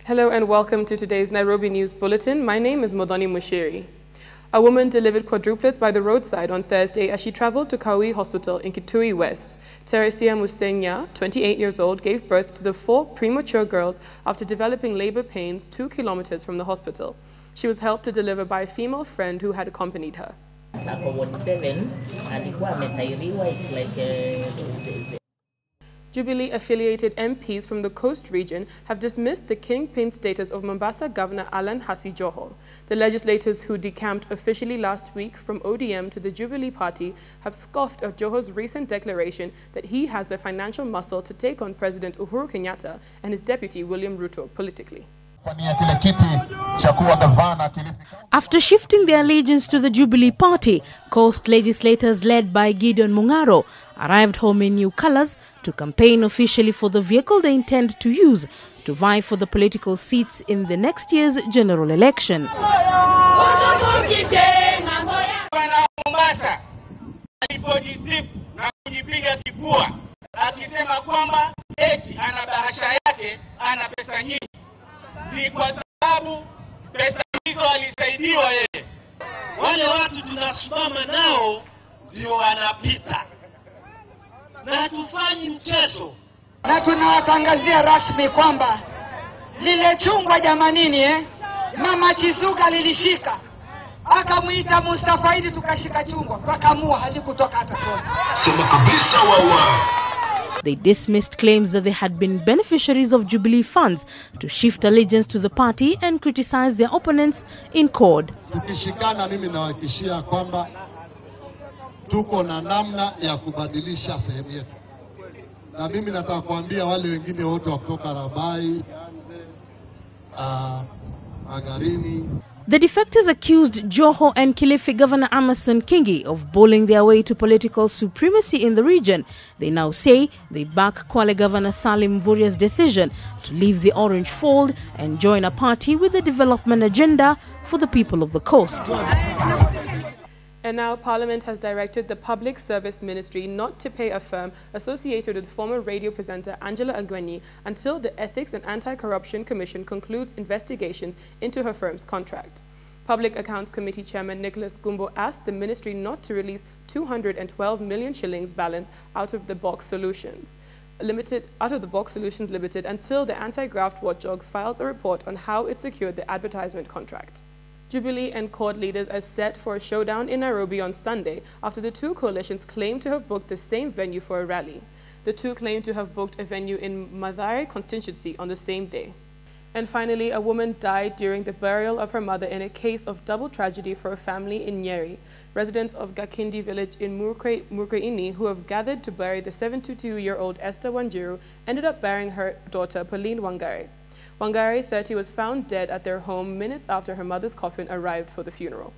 Hello and welcome to today's Nairobi News Bulletin. My name is Modoni Mushiri. A woman delivered quadruplets by the roadside on Thursday as she traveled to Kaui Hospital in Kitui West. Teresia Musenya, 28 years old, gave birth to the 4 premature girls after developing labor pains 2 kilometers from the hospital. She was helped to deliver by a female friend who had accompanied her. Jubilee-affiliated MPs from the Coast region have dismissed the kingpin status of Mombasa Governor Alan Hassi Joho. The legislators who decamped officially last week from ODM to the Jubilee Party have scoffed at Joho's recent declaration that he has the financial muscle to take on President Uhuru Kenyatta and his deputy William Ruto politically. After shifting their allegiance to the Jubilee Party, Coast legislators led by Gideon Mungaro arrived home in new colors to campaign officially for the vehicle they intend to use to vie for the political seats in the next year's general election. Ni kwa sababu pesa hizo alisaidiwa yeye. Wale watu tunasimama nao ndio wanapita. Na hatufanyi mchezo. Na tunawatangazia rasmi kwamba lile chungwa jamanini Mama Chizuga lilishika. Akamuita Mustafa ili tukashika chungwa. Tukamua halikutoka hata tone. Sema kabisa wawa. They dismissed claims that they had been beneficiaries of Jubilee funds to shift allegiance to the party and criticized their opponents in court. Tukishikana mimi nawahakikishia kwamba tuko na namna ya kubadilisha sehemu yetu. Na mimi nataka kuambia wale wengine wote kutoka Rabai, Magarini. The defectors accused Joho and Kilifi Governor Amason Kingi of bowling their way to political supremacy in the region. They now say they back Kwale Governor Salim Mvurya's decision to leave the orange fold and join a party with a development agenda for the people of the coast. And now Parliament has directed the Public Service Ministry not to pay a firm associated with former radio presenter Angela Agwenyi until the Ethics and Anti-Corruption Commission concludes investigations into her firm's contract. Public Accounts Committee Chairman Nicholas Gumbo asked the ministry not to release 212 million shillings balance out of the Box Solutions Limited until the Anti-Graft Watchdog files a report on how it secured the advertisement contract. Jubilee and court leaders are set for a showdown in Nairobi on Sunday after the two coalitions claim to have booked the same venue for a rally. The two claim to have booked a venue in Mathare constituency on the same day. And finally, a woman died during the burial of her mother in a case of double tragedy for a family in Nyeri. Residents of Gakindi village in Murkoini, who have gathered to bury the 72-year-old Esther Wanjiru, ended up burying her daughter Pauline Wangari. Wangari, 30, was found dead at their home minutes after her mother's coffin arrived for the funeral.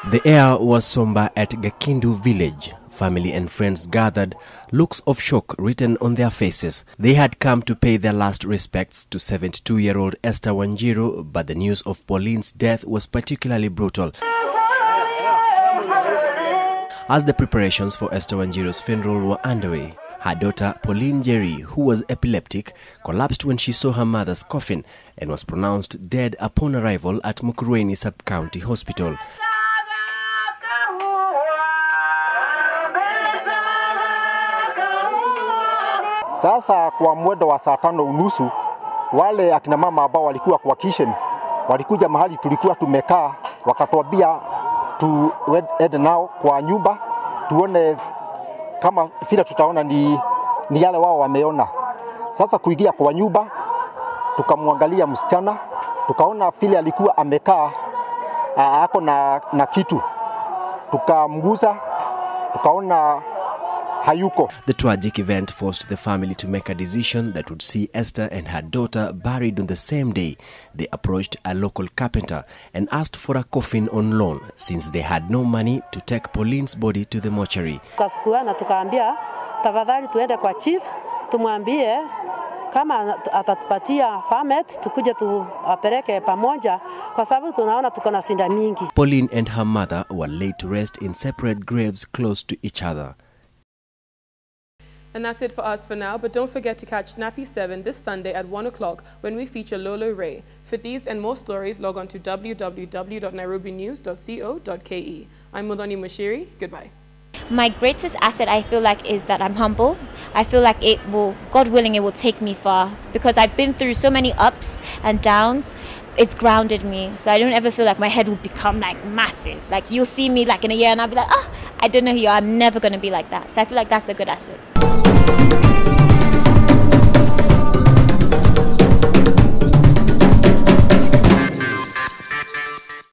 The air was somber at Gakindu village. Family and friends gathered, looks of shock written on their faces. They had come to pay their last respects to 72-year-old Esther Wanjiru, but the news of Pauline's death was particularly brutal. As the preparations for Esther Wanjiru's funeral were underway, her daughter, Pauline Jerry, who was epileptic, collapsed when she saw her mother's coffin and was pronounced dead upon arrival at Mukurweini Sub-County Hospital. Sasa kwa mwendo wa saa 5:30 wale akina mama ambao walikuwa kwa kitchen walikuja mahali tulikuwa tumekaa, wakatuambia tuende nao kwa nyumba tuone kama vile tutaona ni yale wao wameona. Sasa kuingia kwa nyumba tukamwangalia msichana, tukaona vile alikuwa amekaa ako na kitu, tukamguza, tukaona hayuko. The tragic event forced the family to make a decision that would see Esther and her daughter buried on the same day. They approached a local carpenter and asked for a coffin on loan since they had no money to take Pauline's body to the mortuary. Tukasukua na tukaambia tafadhali tuende kwa chief tumwambie kama atatupatia permit tukuje tuapeleke pamoja kwa sababu tunaona tuko na sinda mingi. Pauline and her mother were laid to rest in separate graves close to each other. And that's it for us for now, but don't forget to catch Snappy 7 this Sunday at 1 o'clock when we feature Lolo Ray. For these and more stories, log on to www.nairobinews.co.ke. I'm Mudhoni Mushiri. Goodbye. My greatest asset, I feel like, is that I'm humble. I feel like it will, God willing, it will take me far because I've been through so many ups and downs. It's grounded me, so I don't ever feel like my head will become like massive. Like you'll see me like in a year and I'll be like, I don't know who you are. I'm never going to be like that. So I feel like that's a good asset.